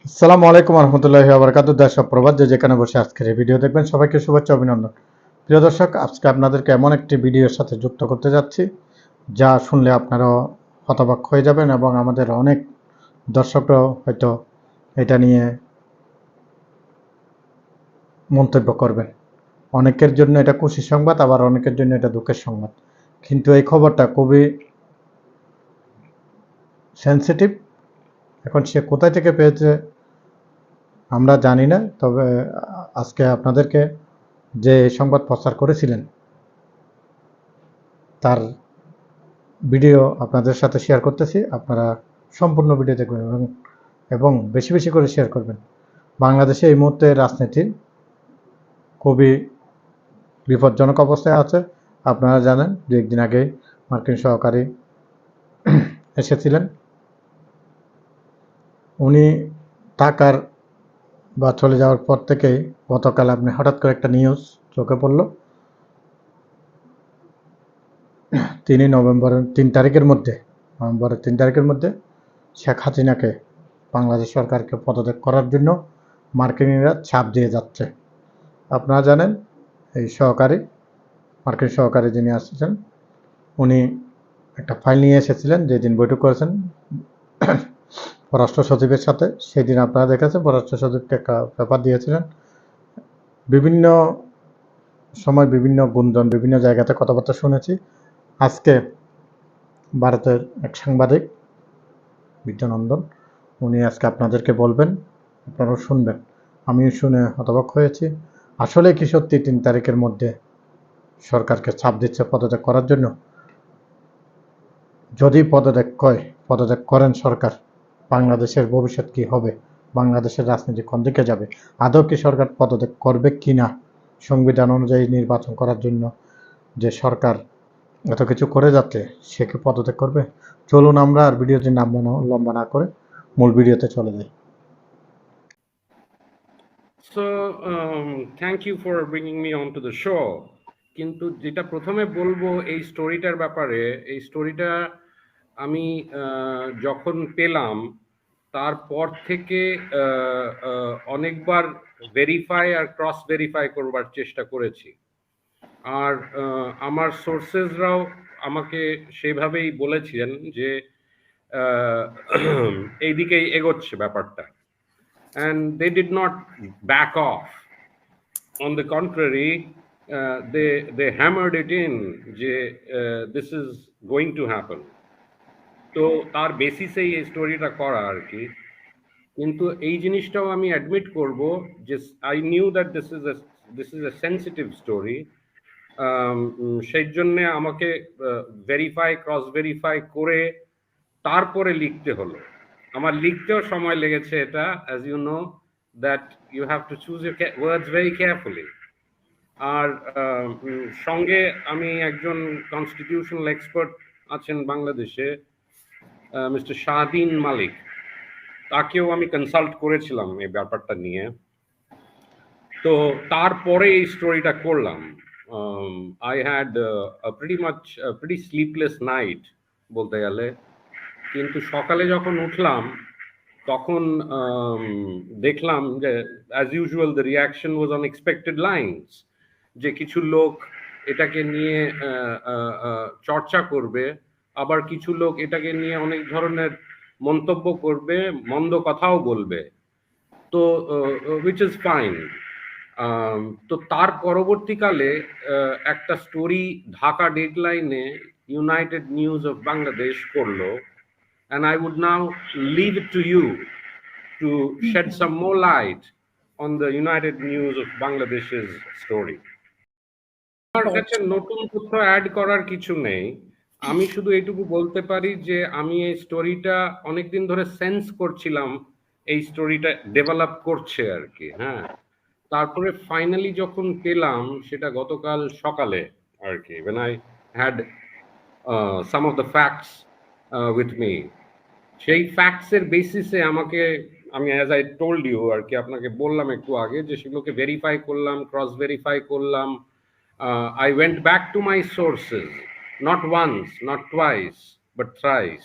আসসালামু আলাইকুম রহমতুল্লাহি ওয়া বারাকাতুহু। দেশ ও প্রবাস যে যেখানে বসে আজকের এই ভিডিও দেখবেন সবাইকে শুভেচ্ছা অভিনন্দন। প্রিয় দর্শক, আজকে আপনাদেরকে এমন একটি ভিডিওর সাথে যুক্ত করতে যাচ্ছি যা শুনলে আপনারাও হতবাক হয়ে যাবেন এবং আমাদের অনেক দর্শকরাও হয়তো এটা নিয়ে মন্তব্য করবেন। অনেকের জন্য এটা খুশির সংবাদ, আবার অনেকের জন্য এটা দুঃখের সংবাদ। কিন্তু এই খবরটা খুবই সেনসিটিভ। এখন সে কোথায় থেকে পেয়েছে আমরা জানি না, তবে আজকে আপনাদেরকে যে সংবাদ প্রচার করেছিলেন তার ভিডিও আপনাদের সাথে শেয়ার করতেছি। আপনারা সম্পূর্ণ ভিডিও দেখবেন এবং বেশি বেশি করে শেয়ার করবেন। বাংলাদেশে এই মুহূর্তে রাজনীতি খুবই বিপজ্জনক অবস্থায় আছে। আপনারা জানেন যে একদিন আগে মার্কিন সহকারী এসেছিলেন। উনি টাকার বা চলে যাওয়ার পর থেকেই গতকাল আপনি হঠাৎ করে একটা নিউজ চোখে পড়ল। নভেম্বরের 3 তারিখের মধ্যে শেখ হাসিনাকে বাংলাদেশ সরকারকে পদত্যাগ করার জন্য মার্কিনিরা চাপ দিয়ে যাচ্ছে। আপনারা জানেন এই মার্কিন সহকারী যিনি আসছেন, উনি একটা ফাইল নিয়ে এসেছিলেন যেদিন বৈঠক করেছেন পররাষ্ট্র সচিবের সাথে। সেই দিন আপনারা দেখেছেন পররাষ্ট্র সচিবকে একটা পেপার দিয়েছিলেন। বিভিন্ন সময় বিভিন্ন গুঞ্জন, বিভিন্ন জায়গাতে কথাবার্তা শুনেছি। আজকে ভারতের এক সাংবাদিক বিদ্যানন্দন, উনি আজকে আপনাদেরকে বলবেন, আপনারাও শুনবেন। আমিও শুনে হতবাক হয়েছি। আসলে কি সত্যি 3 তারিখের মধ্যে সরকারকে চাপ দিচ্ছে পদত্যাগ করার জন্য? যদি পদত্যাগ করেন সরকার, বাংলাদেশের ভবিষ্যৎ কি হবে? বাংলাদেশের রাজনীতি কোন দিকে যাবে? আদৌ কি সরকার পদত্যাগ করবে কি না? সংবিধান অনুযায়ী নির্বাচন করার জন্য যে সরকার এত কিছু করে যাচ্ছে, সে কি পদত্যাগ করবে? চলুন আমরা আর ভিডিওটি লম্বা না করে মূল ভিডিওতে চলে যাই। So thank you for bringing me on to the show. কিন্তু যেটা প্রথমে বলবো এই স্টোরিটার ব্যাপারে, এই স্টোরিটা আমি যখন পেলাম তারপর থেকে অনেকবার ভেরিফাই আর ক্রস ভেরিফাই করবার চেষ্টা করেছি। আর আমার সোর্সেসরাও আমাকে সেভাবেই বলেছিলেন যে এইদিকেই এগোচ্ছে ব্যাপারটা। And they did not back off. On the contrary, they hammered it in যে this is going to happen. তো তার বেসিসেই এই স্টোরিটা করা আর কি। কিন্তু এই জিনিসটাও আমি অ্যাডমিট করব যে I knew that this is a sensitive story. সেই জন্যে আমাকে ভেরিফাই ক্রস ভেরিফাই করে তারপরে লিখতে হলো। আমার লিখতেও সময় লেগেছে এটা, as you know that you have to choose your words very carefully. আর সঙ্গে আমি একজন কনস্টিটিউশনাল এক্সপার্ট আছেন বাংলাদেশে, মিস্টার শাহদিন মালিক, তাকেও আমি কনসাল্ট করেছিলাম এই ব্যাপারটা নিয়ে। তো তারপরে এই স্টোরিটা করলাম। I had a pretty sleepless night বলতে গেলে। কিন্তু সকালে যখন উঠলাম তখন দেখলাম যে as usual the reaction was on expected lines, যে কিছু লোক এটাকে নিয়ে চর্চা করবে, আবার কিছু লোক এটাকে নিয়ে অনেক ধরনের মন্তব্য করবে, মন্দ কথাও বলবে। তো উইচ ইজ ফাইন। তো তার পরবর্তীকালে একটা স্টোরি ঢাকা ডেডলাইনে ইউনাইটেড নিউজ অফ বাংলাদেশ করলো, and I would now leave it to you to shed some more light on the United News of Bangladesh's story. আমার কাছে নতুন তথ্য অ্যাড করার কিছু নেই। আমি শুধু এইটুকু বলতে পারি যে আমি এই স্টোরিটা অনেকদিন ধরে সেন্স করছিলাম, এই স্টোরিটা ডেভেলপ করছে আর কি। হ্যাঁ, তারপরে ফাইনালি যখন পেলাম সেটা গতকাল সকালে আর কি, when I had some of the facts with me. সেই ফ্যাক্টসের বেসিসে আমি অ্যাজ আই টোল্ড ইউ আর কি, আপনাকে বললাম একটু আগে, যে সেগুলোকে ভেরিফাই করলাম, ক্রস ভেরিফাই করলাম। I went back to my sources, not once, not twice, but thrice.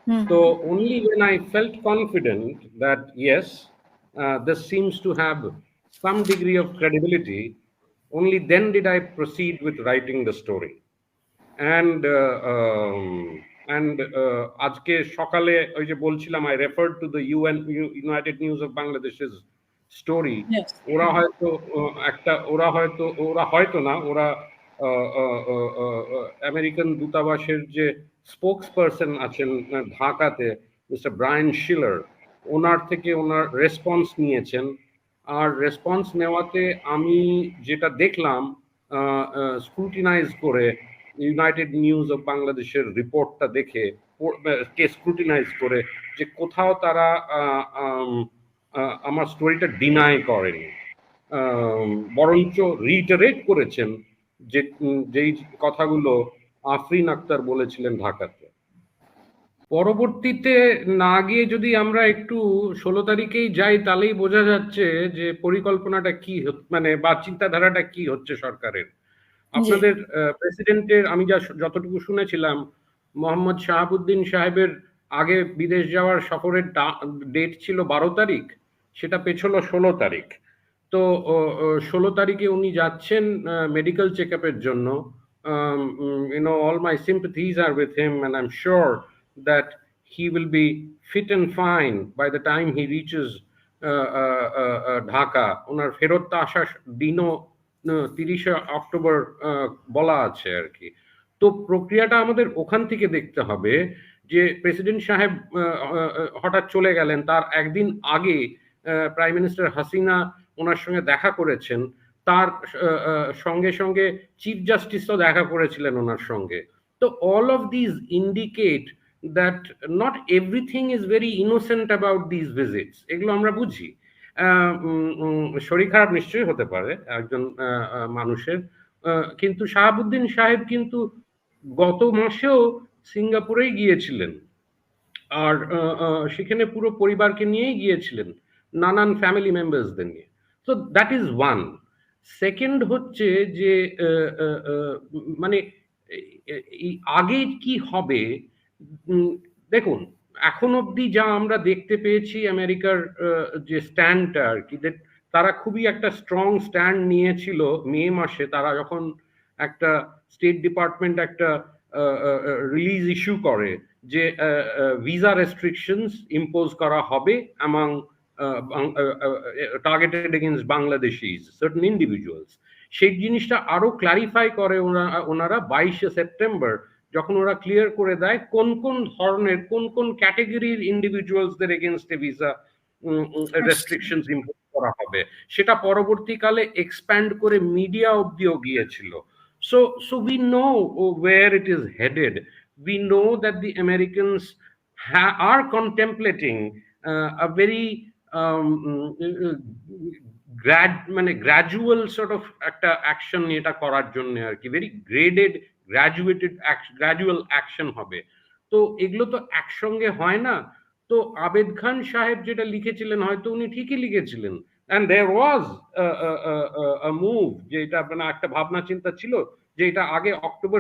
So only when I felt confident that yes, this seems to have some degree of credibility, only then did I proceed with writing the story. and আজকে সকালে ওই যে বলছিলাম, I refer to the United news of বাংলাদেশের story. Yes. ওরা হয়তো না, ওরা আমেরিকান দূতাবাসের যে স্পোকস পারসন আছেন ঢাকাতে, মিস্টার ব্রায়ান শিলার, ওনার থেকে ওনার রেসপন্স নিয়েছেন। আর রেসপন্স নেওয়াতে আমি যেটা দেখলাম, স্ক্রুটিনাইজ করে ইউনাইটেড নিউজ অফ বাংলাদেশের রিপোর্টটা দেখে, কে স্ক্রুটিনাইজ করে, যে কোথাও তারা আমার স্টোরিটা ডিনাই করেনি, বরঞ্চ রিটারেট করেছেন যেই কথাগুলো আফরিন আক্তার বলেছিলেন ঢাকাতে। পরবর্তীতে না গিয়ে যদি আমরা একটু 16 তারিখেই যাই, তাহলেই বোঝা যাচ্ছে যে পরিকল্পনাটা কি, মানে বা চিন্তাধারাটা কি হচ্ছে সরকারের। আপনাদের প্রেসিডেন্টের আমি যতটুকু শুনেছিলাম, মোহাম্মদ শাহাবুদ্দিন সাহেবের আগে বিদেশ যাওয়ার সফরের ডেট ছিল 12 তারিখ, সেটা পেছলো 16 তারিখ। তো 16 তারিখে উনি যাচ্ছেন মেডিকেল চেক আপের জন্য। all my sympathies are with him, and I'm sure that he will be fit and fine by the time he reaches Dhaka. ওনার ফেরত আসার দিনও 30 অক্টোবর বলা আছে আর কি। তো প্রক্রিয়াটা আমাদের ওখান থেকে দেখতে হবে যে প্রেসিডেন্ট সাহেব হঠাৎ চলে গেলেন, তার একদিন আগে প্রাইম মিনিস্টার হাসিনা ওনার সঙ্গে দেখা করেছেন, তার সঙ্গে সঙ্গে চিফ জাস্টিসও দেখা করেছিলেন ওনার সঙ্গে। তো all of this indicate that not everything is very innocent about this visits. এগুলো আমরা বুঝি, শরীর খারাপ নিশ্চয়ই হতে পারে একজন মানুষের, কিন্তু শাহাবুদ্দিন সাহেব কিন্তু গত মাসেও সিঙ্গাপুরেই গিয়েছিলেন, আর সেখানে পুরো পরিবারকে নিয়েই গিয়েছিলেন, নানান ফ্যামিলি মেম্বার্সদের নিয়ে। তো দ্যাট ইজ ওয়ান। সেকেন্ড হচ্ছে যে মানে আগে কি হবে, দেখুন এখন অবধি যা আমরা দেখতে পেয়েছি আমেরিকার যে স্ট্যান্ডটা আর কি, তারা খুবই একটা স্ট্রং স্ট্যান্ড নিয়েছিল মে মাসে, তারা যখন একটা স্টেট ডিপার্টমেন্ট একটা রিলিজ ইস্যু করে যে ভিসা রেস্ট্রিকশনস ইম্পোজ করা হবে among targeted against Bangladeshis, certain individuals। সেই জিনিসটা আরো ক্লারিফাই করে ওনারা 22 সেপ্টেম্বর, যখন ওরা ক্লিয়ার করে দেয় কোন কোন ধরনের, কোন কোন ক্যাটাগরির ইন্ডিভিজুয়ালসদের এগেনস্টে ভিসা রেস্ট্রিকশনস ইম্পোজ করা হবে। সেটা পরবর্তীকালে এক্সপ্যান্ড করে মিডিয়া অবধিও গিয়েছিল। So we know where it is headed. We know that the Americans are contemplating a very gradual sort of একটা অ্যাকশন এটা করার জন্য আর কি, ভেরি গ্রেডেড গ্রাজুয়াল অ্যাকশন হবে। তো এগুলো তো একসঙ্গে হয় না। তো আবেদ খান সাহেব যেটা লিখেছিলেন, হয়তো উনি ঠিকই লিখেছিলেন, and there was a move, যে এটা মানে একটা ভাবনা চিন্তা ছিল যে এটা আগে অক্টোবর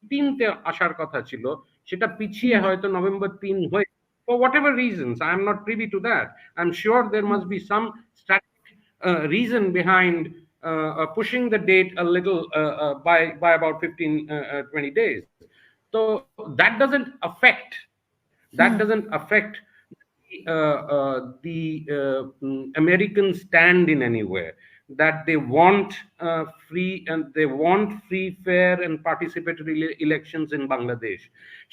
15তে আসার কথা ছিল, সেটা পিছিয়ে হয়তো নভেম্বর 3 হয়ে, for whatever reasons. I am not privy to that. I'm sure there must be some strategic reason behind pushing the date a little by about 15-20 days. So that doesn't affect the American stand in any way, that they want free, fair and participatory elections in Bangladesh.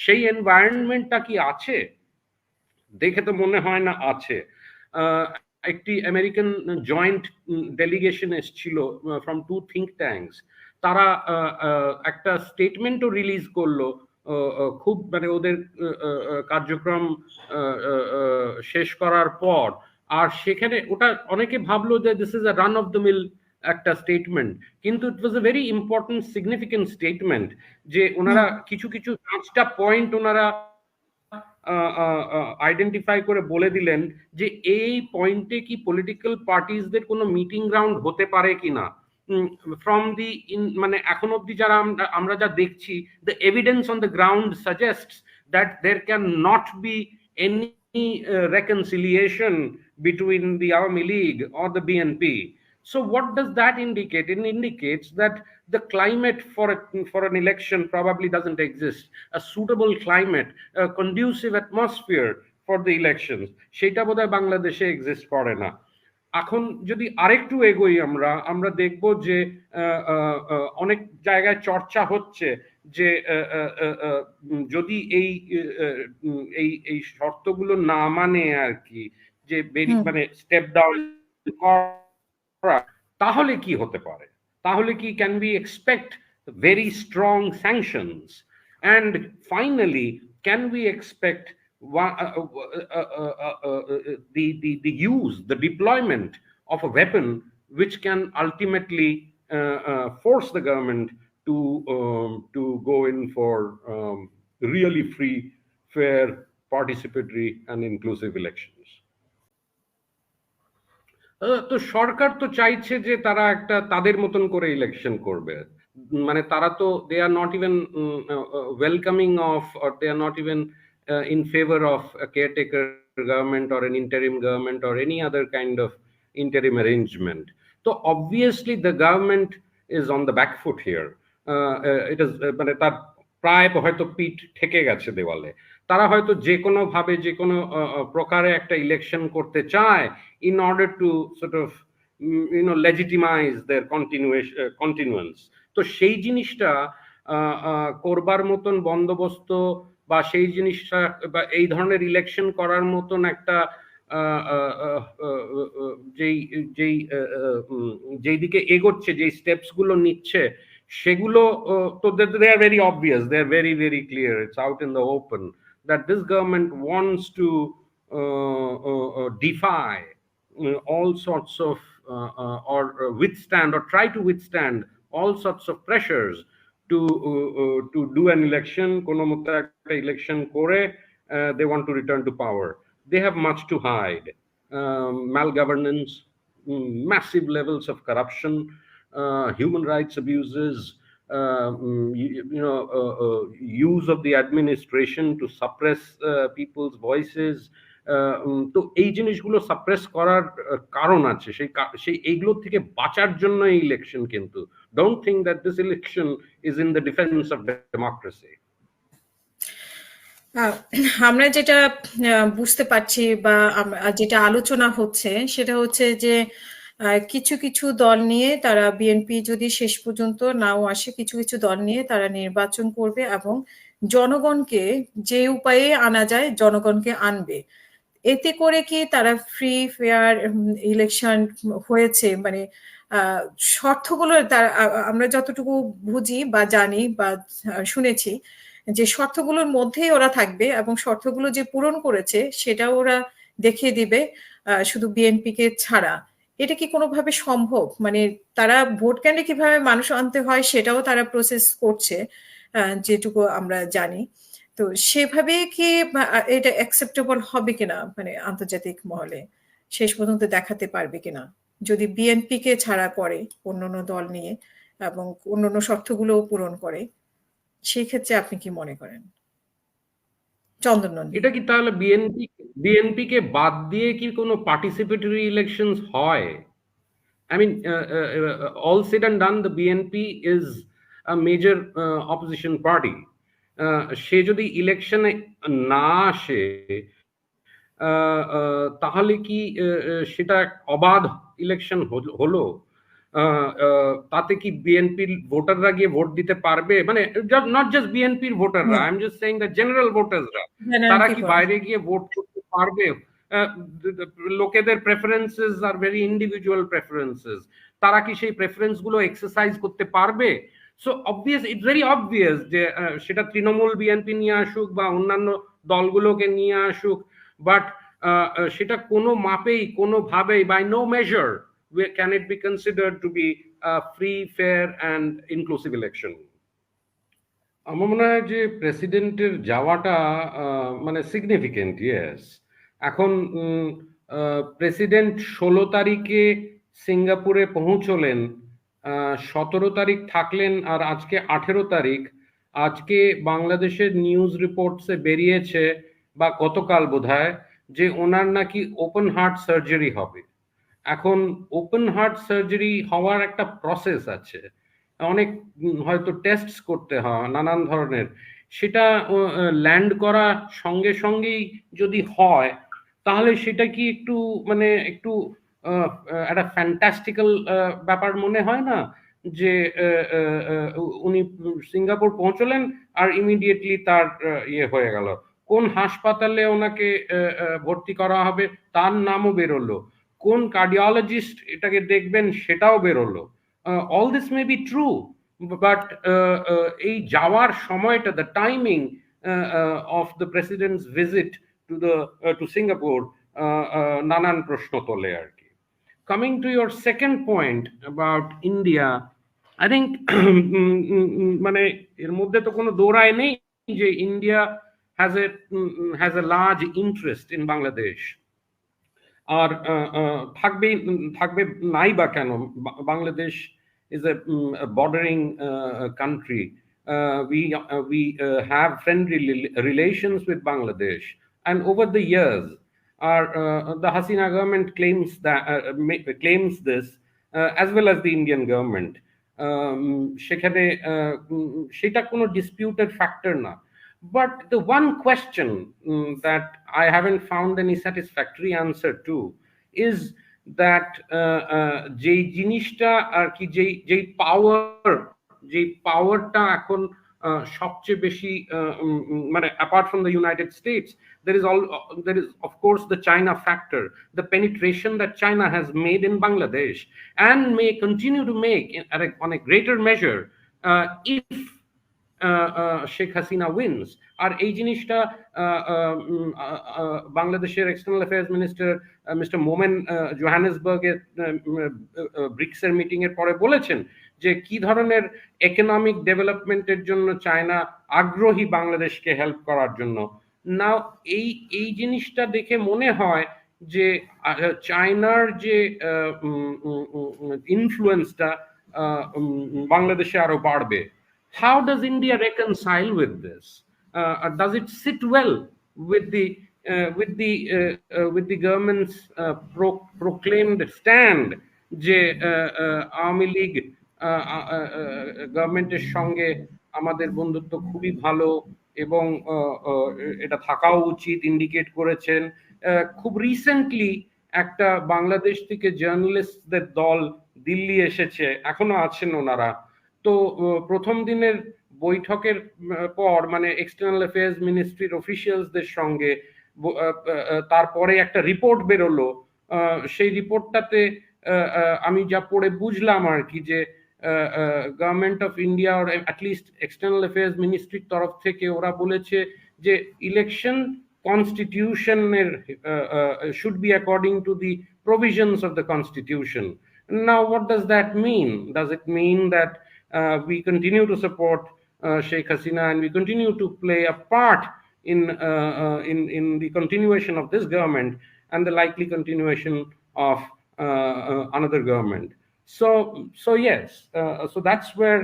সেই এনভায়রনমেন্টটা কি আছে? দেখে তো মনে হয় না আছে। একটি আমেরিকান জয়েন্ট ডেলিগেশন এসেছিল ফ্রম 2 থিঙ্ক ট্যাঙ্কস, তারা একটা স্টেটমেন্টও রিলিজ করলো খুব মানে ওদের কার্যক্রম শেষ করার পর। আর সেখানে ওটা অনেকে ভাবলো যে this is a run of the mill একটা স্টেটমেন্ট, কিন্তু it was a very important significant statement, যে ওনারা কিছু 5টা পয়েন্ট ওনারা আইডেন্টিফাই করে বলে দিলেন যে এই পয়েন্টে কি পলিটিক্যাল পার্টিসদের কোনো মিটিং গ্রাউন্ড হতে পারে কিনা। ফ্রম দি মানে এখন অব্দি যারা আমরা যা দেখছি, the evidence on the ground suggests that there cannot be any reconciliation between the Awami League or the BNP. So what does that indicate? It indicates that the climate for an election probably doesn't exist. A suitable climate, a conducive atmosphere for the elections, সেটা বোধহয় বাংলাদেশে exist করে না। এখন যদি আরেকটু এগোই আমরা আমরা দেখব যে অনেক জায়গায় চর্চা হচ্ছে যে যদি এই এই এই শর্তগুলো না মানে আর কি, যে মানে স্টেপ ডাউন করা, তাহলে কি হতে পারে? তাহলে কি can we expect very strong sanctions? And finally can we expect the use, the deployment of a weapon which can ultimately force the government to go in for really free, fair, participatory and inclusive elections. তো সরকার তো চাইছে যে তারা একটা তাদের মতন করে election করবে, মানে তারা তো they are not even welcoming of, or they are not even in favor of a caretaker government or an interim government or any other kind of interim arrangement. So obviously the government is on the back foot here. It is মানে তার প্রায় হয়তো পিঠ ঠেকে গেছে দেওয়ালে। তারা হয়তো যে কোনো ভাবে যে কোনো প্রকারে একটা ইলেকশন করতে চায় in order to sort of legitimize their continuance. তো সেই জিনিসটা করবার মতন বন্দোবস্ত বা সেই জিনিসটা বা এই ধরনের ইলেকশন করার মতন একটা যেই দিকে এগোচ্ছে, যেই স্টেপস গুলো নিচ্ছে, সেগুলো তো they are very obvious, they are very very clear, it's out in the open that this government wants to defy all sorts of or withstand or try to withstand all sorts of pressures to do an election. Kono moto ekta election kore they want to return to power. They have much to hide. Malgovernance, massive levels of corruption, human rights abuses, use of the administration to suppress people's voices. তো এই জিনিসগুলো suppress করার কারণ আছে, সেই এইগুলো থেকে বাঁচার জন্য এই ইলেকশন। কিন্তু don't think that this election is in the defence of democracy. আমরা যেটা বুঝতে পারছি বা যেটা আলোচনা হচ্ছে সেটা হচ্ছে যে কিছু কিছু দল নিয়ে তারা, বিএনপি যদি শেষ পর্যন্ত নাও আসে, কিছু কিছু দল নিয়ে তারা নির্বাচন করবে এবং জনগণকে যে উপায়ে আনা যায় জনগণকে আনবে। এতে করে কি তারা ফ্রি ফেয়ার ইলেকশন হয়েছে, মানে শর্তগুলো আমরা যতটুকু বুঝি বা জানি বা শুনেছি যে শর্তগুলোর মধ্যেই ওরা থাকবে এবং শর্তগুলো যে পূরণ করেছে সেটা ওরা দেখিয়ে দিবে, শুধু বিএনপি কে ছাড়া। এটা কি কোনোভাবে সম্ভব? মানে তারা ভোট কেন্দ্রে কিভাবে মানুষ আনতে হয় সেটাও তারা প্রসেস করছে যেটুকু আমরা জানি। তো সেভাবে কি এটা অ্যাকসেপ্টেবল হবে কিনা, মানে আন্তর্জাতিক মহলে শেষ পর্যন্ত দেখাতে পারবে কিনা যদি বিএনপি কে ছাড়া করে অন্যান্য দল নিয়ে এবং অন্যান্য শর্তগুলোও পূরণ করে? সেই ক্ষেত্রে আপনি কি মনে করেন? চন্দন, এটা কি তাহলে বিএনপি কে বাদ দিয়ে কি কোনো পার্টিসিপেটরি ইলেকশনস হয়? I mean, all said and done, the BNP is a major opposition party. সে যদি ইলেকশনে না আসে তাহলে কি সেটা অবাধ ইলেকশন হলো? তাতে কি বিএনপির ভোটাররা গিয়ে ভোট দিতে পারবে? মানে নট জাস্ট বিএনপির ভোটাররা, I am just saying the general ভোটারসরা, তারা কি বাইরে গিয়ে ভোট করতে পারবে? লোকেদের preferences are very individual preferences, তারা কি সেই প্রেফারেন্স গুলো এক্সারসাইজ করতে পারবে? So obvious, it's very obvious যে সেটা তৃণমূল বিএনপি নিয়ে আসুক বা অন্যান্য দলগুলোকে নিয়ে আসুক, বাট সেটা কোনো মাপেই কোনোভাবেই by no measure can it be considered to be a free, fair and inclusive election? আমার মনে হয় যে প্রেসিডেন্টের যাওয়াটা মানে সিগনিফিকেন্ট, ইয়েস। এখন প্রেসিডেন্ট 16 তারিখে সিঙ্গাপুরে পৌঁছলেন, 17 তারিখ থাকলেন আর আজকে 18 তারিখ। আজকে বাংলাদেশের নিউজ রিপোর্টসে বেরিয়েছে বা গতকাল বোধহয় যে ওনার নাকি ওপেন হার্ট সার্জারি হবে। এখন ওপেন হার্ট সার্জারি হওয়ার একটা প্রসেস আছে, অনেক হয়তো টেস্ট করতে হয় নানান ধরনের, সেটা ল্যান্ড করা সঙ্গে সঙ্গেই যদি হয় তাহলে সেটা কি একটু মানে একটু একটা ফ্যান্টাস্টিক্যাল ব্যাপার মনে হয় না যে উনি সিঙ্গাপুর পৌঁছলেন আর ইমিডিয়েটলি তার ইয়ে হয়ে গেল, কোন হাসপাতালে ওনাকে ভর্তি করা হবে তার নামও বেরোলো, কোন কার্ডিওলজিস্ট এটাকে দেখবেন সেটাও বেরোলো। All this may be true, but এই যাওয়ার সময়টা, the timing of the presidents visit to Singapore নানান প্রশ্ন তোলে আর কি। Coming to your second point about India, I think মানে এর মধ্যে তো কোনো দৌড়াই নেই যে India has a large interest in Bangladesh, আর থাকবে নাই বা কেন, Bangladesh is a bordering country. We have friendly relations with Bangladesh, and over the years the Hasina government claims this, as well as the Indian government. সেখানে সেটা কোনো disputed factor না, but the one question that I haven't found any satisfactory answer to is that যেই জিনিসটা আর কি, যেই পাওয়ারটা এখন সবচেয়ে বেশি মানে apart from the United States, there is of course the China factor, the penetration that China has made in Bangladesh and may continue to make on a greater measure if Sheikh Hasina wins. আর এই জিনিসটা বাংলাদেশের external affairs minister mister Momen জোহানেসবার্গের ব্রিক্সের meeting এর পরে বলেছেন যে কি ধরনের ইকোনমিক ডেভেলপমেন্টের জন্য চায়না আগ্রহী বাংলাদেশকে হেল্প করার জন্য। নাও এই জিনিসটা দেখে মনে হয় যে চায়নার যে ইনফ্লুয়েন্সটা বাংলাদেশে আরো বাড়বে। How does India reconcile with this? Does it sit well with the government's proclaimed stand যে আওয়ামী লীগ গভর্নমেন্টের সঙ্গে আমাদের বন্ধুত্ব খুবই ভালো এবং এটা থাকাও উচিত ইন্ডিকেট করেছেন। খুব রিসেন্টলি একটা বাংলাদেশ থেকে জার্নালিস্টদের দল দিল্লি এসেছে, এখনো আছেন ওনারা। তো প্রথম দিনের বৈঠকের পর মানে এক্সটার্নাল অ্যাফেয়ার্স মিনিস্ট্রির অফিসিয়ালসদের সঙ্গে তারপরে একটা রিপোর্ট বেরোলো। সেই রিপোর্টটাতে আমি যা পড়ে বুঝলাম আর কি যে গভর্নমেন্ট অফ ইন্ডিয়া আর অ্যাটলিস্ট এক্সটার্নাল অ্যাফেয়ার্স মিনিস্ট্রির তরফ থেকে ওরা বলেছে যে ইলেকশন কনস্টিটিউশনের should be according to the provisions of the constitution. Now what does that mean? Does it mean that we continue to support Sheikh Hasina and we continue to play a part in the continuation of this government and the likely continuation of another government? So yes, so that's where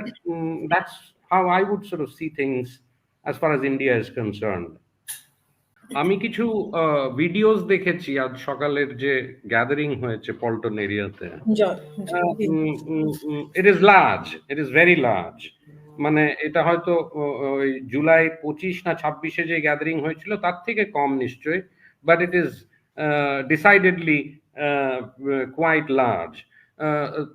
that's how I would sort of see things as far as India is concerned. আমি কিছু videos দেখেছি আজ সকালের যে gathering হয়েছে পল্টন এরিয়াতে। It is very large, মানে এটা হয়তো ওই জুলাই 25 না 26-এ যে গ্যাদারিং হয়েছিল তার থেকে কম নিশ্চয়ই, but it is decidedly quite large.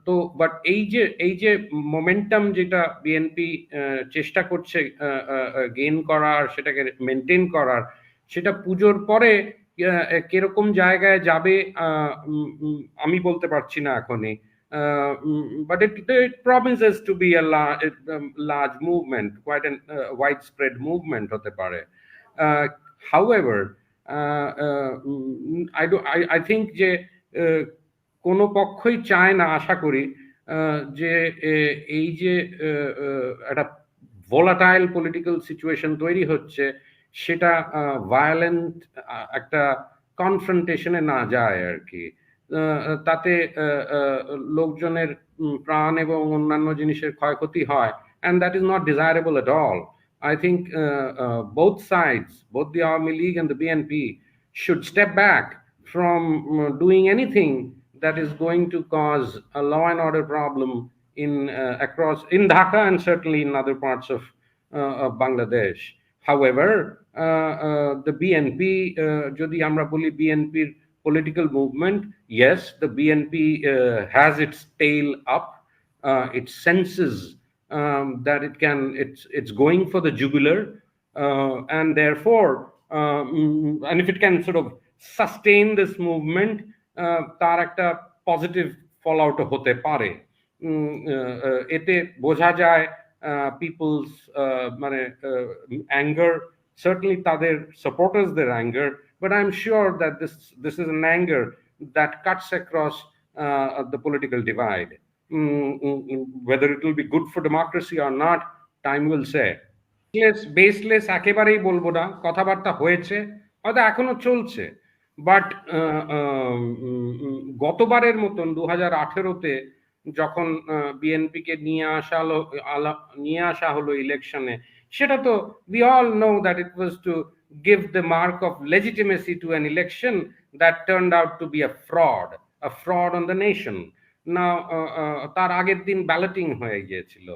তো বাট এই যে মোমেন্টাম যেটা বিএনপি চেষ্টা করছে গেইন করার, সেটাকে মেনটেন করার, সেটা পুজোর পরে কিরকম জায়গায় যাবে আমি বলতে পারছি না এখনই, but it promises to be a large movement, quite a widespread movement হতে পারে। However, I think যে কোনো পক্ষই চায় না, আশা করি, যে এই যে একটা ভোলাটাইল পলিটিক্যাল সিচুয়েশন তৈরি হচ্ছে সেটা ভায়োলেন্ট একটা কনফ্রন্টেশনে না যায় আর কি, তাতে লোকজনের প্রাণ এবং অন্যান্য জিনিসের ক্ষয়ক্ষতি হয়, and that is not desirable at all. I think both sides, both the Army League and the BNP, should step back from doing anything that is going to cause a law and order problem in across in Dhaka and certainly in other parts of Bangladesh. However, the BNP, যদি আমরা বলি BNPর political movement, yes, the BNP has its tail up. It senses that it's going for the jugular, and therefore, and if it can sort of sustain this movement, তার একটা positive fallout হতে পারে। এতে বোঝা যায় people's মানে anger, certainly তাদের supporters their anger, but I'm sure that this is an anger that cuts across the political divide. Whether it will be good for democracy or not, time will say. Baseless একেবারেই বলবো না, কথাবার্তা হয়েছে, হয়তো এখনো চলছে, but গতবারের মতন 2018-তে যখন বিএনপিকে নিয়ে আসা হলো ইলেকশনে, সেটা তো we all know that it was to give the mark of legitimacy to an election that turned out to be a fraud on the nation. না, তার আগের দিন ব্যালটিং হয়ে গিয়েছিল,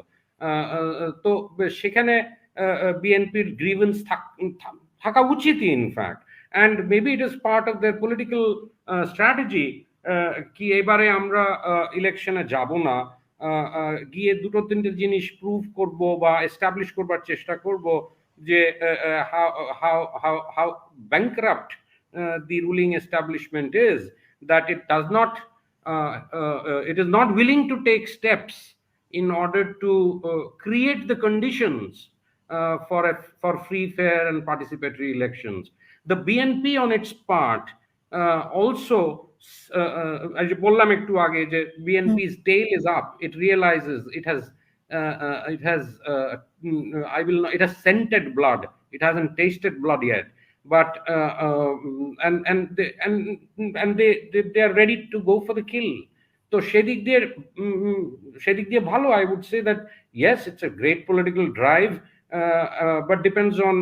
তো সেখানে বিএনপির গ্রিভেন্স থাকা উচিতই in fact, and maybe it is part of their political strategy কি এবারে আমরা ইলেকশনে যাব না, গিয়ে দুটো তিনটে জিনিস প্রুভ করব বা এস্টাবলিশ করবার চেষ্টা করব যে how bankrupt the ruling establishment is, that it is not willing to take steps in order to create the conditions for free, fair and participatory elections. The BNP on its part also, as you বললাম একটু আগে যে BNP's tail is up. It realizes it has scented blood. It hasn't tasted blood yet, but they are ready to go for the kill. তো সেদিক দিয়ে ভালো, I would say that yes, it's a great political drive, but depends on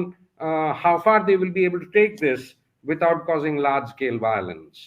how far they will be able to take this without causing large scale violence.